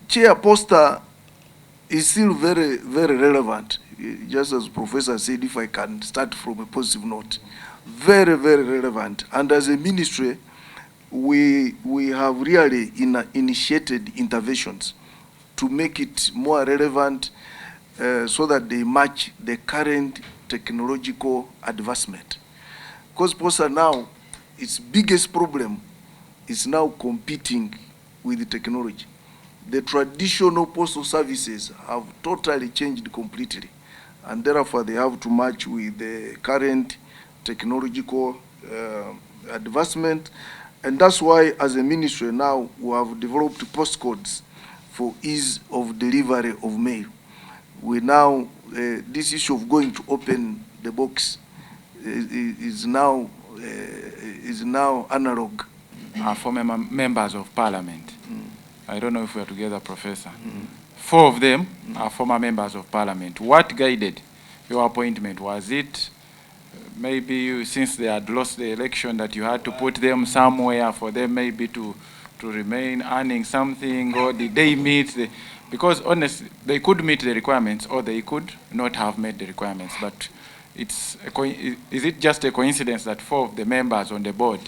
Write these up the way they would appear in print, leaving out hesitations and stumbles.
Chair, Posta is still very, very relevant. Just as Professor said, if I can start from a positive note, very, very relevant. And as a ministry, we have really initiated interventions to make it more relevant so that they match the current technological advancement. Because Posta now, its biggest problem is now competing with the technology. The traditional postal services have totally changed completely, and therefore they have to match with the current technological advancement. And that's why, as a ministry now, we have developed postcodes for ease of delivery of mail. We now, this issue of going to open the box is now analog. Former members of parliament. I don't know if we are together, Professor. 4 of them are former members of parliament. What guided your appointment? Was it maybe you, since they had lost the election, that you had to put them somewhere for them maybe to remain earning something, or did they meet the, because honestly, they could meet the requirements or they could not have met the requirements, but is it just a coincidence that 4 of the members on the board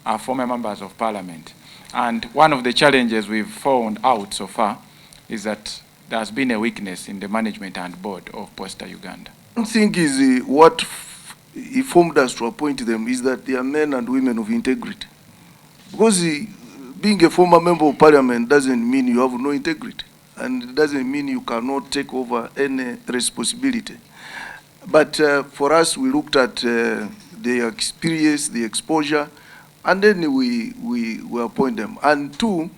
are former members of parliament? And one of the challenges we've found out so far is that there's been a weakness in the management and board of Posta Uganda. One thing is what informed us to appoint them is that they are men and women of integrity. Because being a former member of parliament doesn't mean you have no integrity, and it doesn't mean you cannot take over any responsibility. But for us, we looked at the experience, the exposure, and then we appoint them. And 2,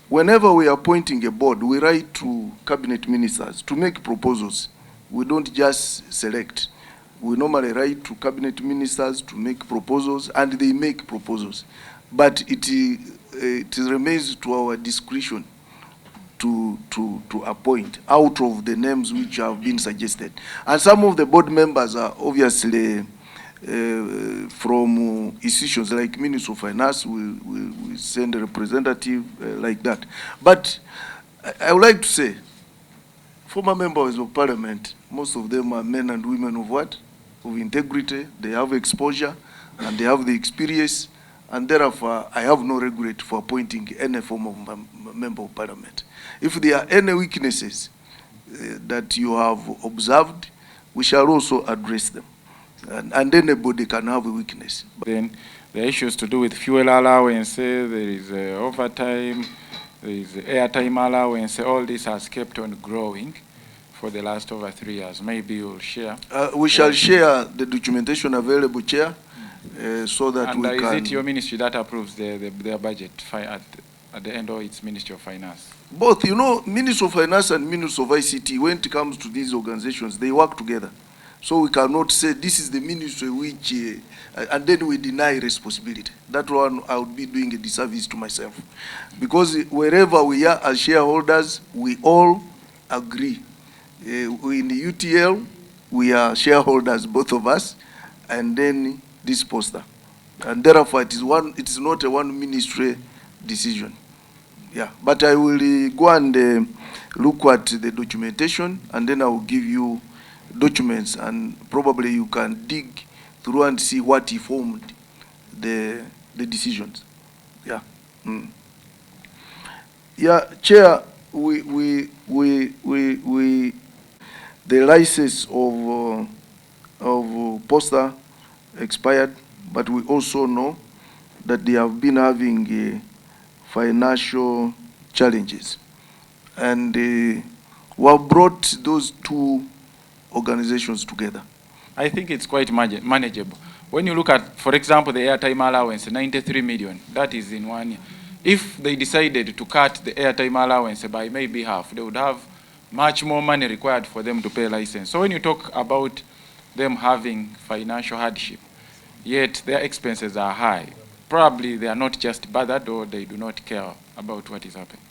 whenever we are appointing a board, we write to cabinet ministers to make proposals. We don't just select. We normally write to cabinet ministers to make proposals, and they make proposals. But it remains to our discretion to appoint out of the names which have been suggested. And some of the board members are obviously from institutions like Ministry of Finance. We send a representative like that. But I would like to say, former members of parliament, most of them are men and women of what? Of integrity. They have exposure and they have the experience, and therefore I have no regret for appointing any form of member of parliament. If there are any weaknesses that you have observed, we shall also address them. And anybody can have a weakness. Then the issues to do with fuel allowance, there is overtime, there is airtime allowance, all this has kept on growing for the last over 3 years. Maybe you'll share. We shall share the documentation available, Chair, so that and we can... is it your ministry that approves their budget at the end, or it's Ministry of Finance? Both. You know, Ministry of Finance and Ministry of ICT, when it comes to these organizations, they work together. So we cannot say this is the ministry which, and then we deny responsibility. That one I would be doing a disservice to myself. Because wherever we are as shareholders, we all agree. In the UTL, we are shareholders, both of us, and then this Posta. And therefore it is not a one ministry decision. Yeah, but I will go and look at the documentation, and then I will give you documents, and probably you can dig through and see what informed the decisions. Yeah. Yeah, Chair, the license of Posta expired, but we also know that they have been having financial challenges, and we have brought those 2 organizations together. I think it's quite manageable. When you look at, for example, the airtime allowance, 93 million, that is in 1 year. If they decided to cut the airtime allowance by maybe half, they would have much more money required for them to pay license. So when you talk about them having financial hardship, yet their expenses are high, probably they are not just bothered, or they do not care about what is happening.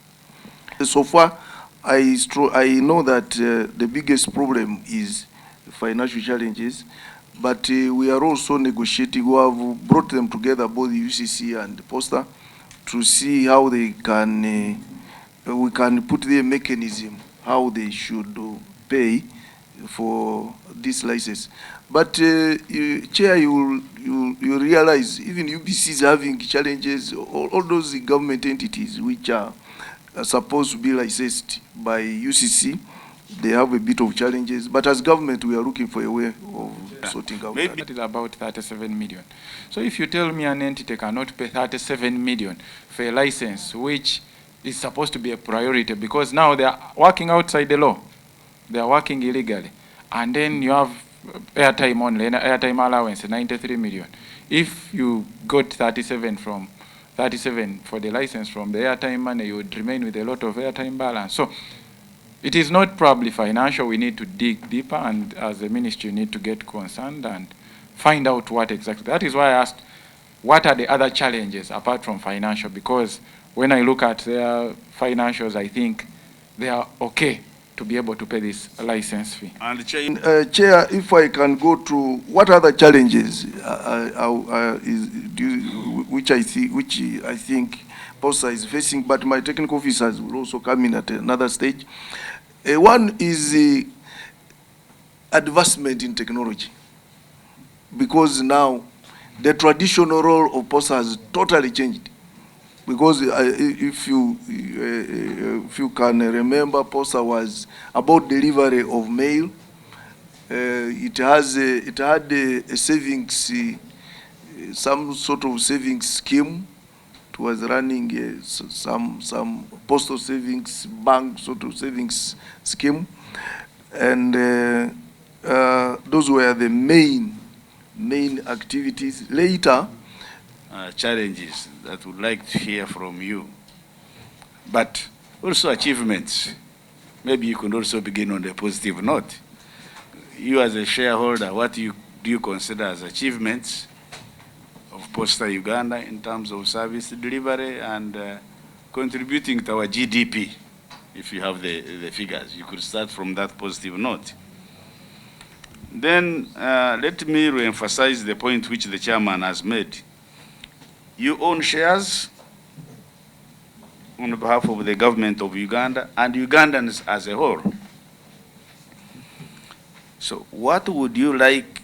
So far, I know that the biggest problem is financial challenges, but we are also negotiating. We have brought them together, both the UCC and the Posta, to see how they can we can put the mechanism how they should pay for this license. But Chair, you realize even UBC is having challenges. All those government entities which are supposed to be licensed by UCC, they have a bit of challenges. But as government, we are looking for a way of sorting out. Maybe it is about 37 million. So if you tell me an entity cannot pay 37 million for a license, which is supposed to be a priority, because now they are working outside the law, they are working illegally, and then you have airtime only, airtime allowance, 93 million. If you got 37 for the license from the airtime money, you would remain with a lot of airtime balance. So it is not probably financial. We need to dig deeper, and as a ministry, you need to get concerned and find out what exactly. That is why I asked, what are the other challenges apart from financial? Because when I look at their financials, I think they are okay to be able to pay this license fee. And Chair, if I can go to what other challenges which I think Posta is facing, but my technical officers will also come in at another stage. One is the advancement in technology, because now the traditional role of Posta has totally changed. Because if you can remember, Posta was about delivery of mail. It had a savings, some sort of savings scheme. It was running some postal savings bank sort of savings scheme, and those were the main activities. Later, challenges that would like to hear from you, but also achievements. Maybe you could also begin on a positive note. You as a shareholder, what do you consider as achievements of Posta Uganda in terms of service delivery and contributing to our GDP? If you have the figures, you could start from that positive note. Then let me re-emphasize the point which the chairman has made. You own shares on behalf of the government of Uganda and Ugandans as a whole. So what would you like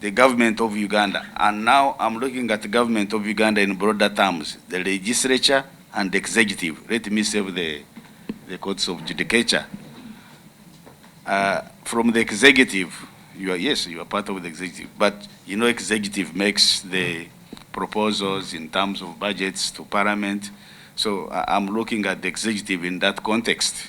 the government of Uganda, and now I'm looking at the government of Uganda in broader terms, the legislature and the executive. Let me save the courts of judicature. From the executive, you are part of the executive, but you know executive makes the proposals in terms of budgets to Parliament. So I'm looking at the executive in that context.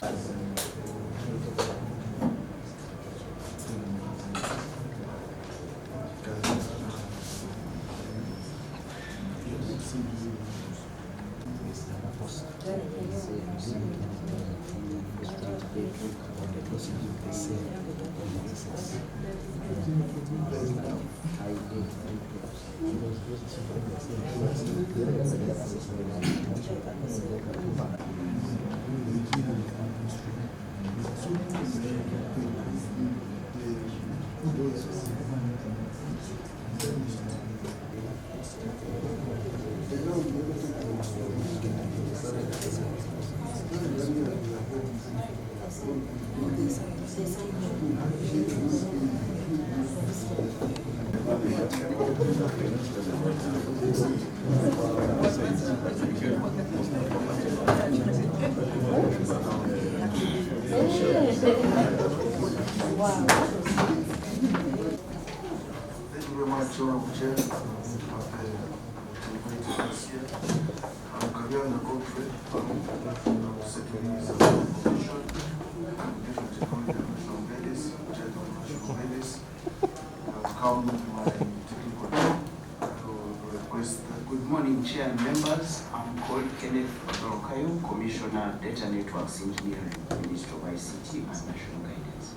Good morning, Chair and members. I'm called Kenneth Kayo, Commissioner, Data Networks Engineering, Minister of ICT and National Guidance.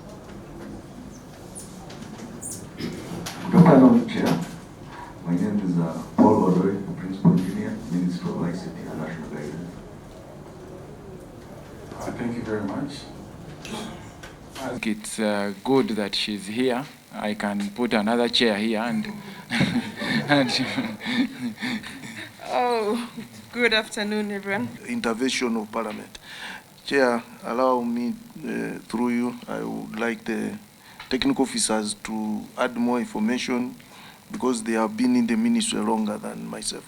Good afternoon, Chair. My name is Paul Odoi, Principal Engineer, Minister of ICT and National Guidance. Thank you very much. I think it's good that she's here. I can put another chair here and Oh, good afternoon, everyone. Intervention of Parliament. Chair, allow me, through you, I would like the technical officers to add more information because they have been in the ministry longer than myself.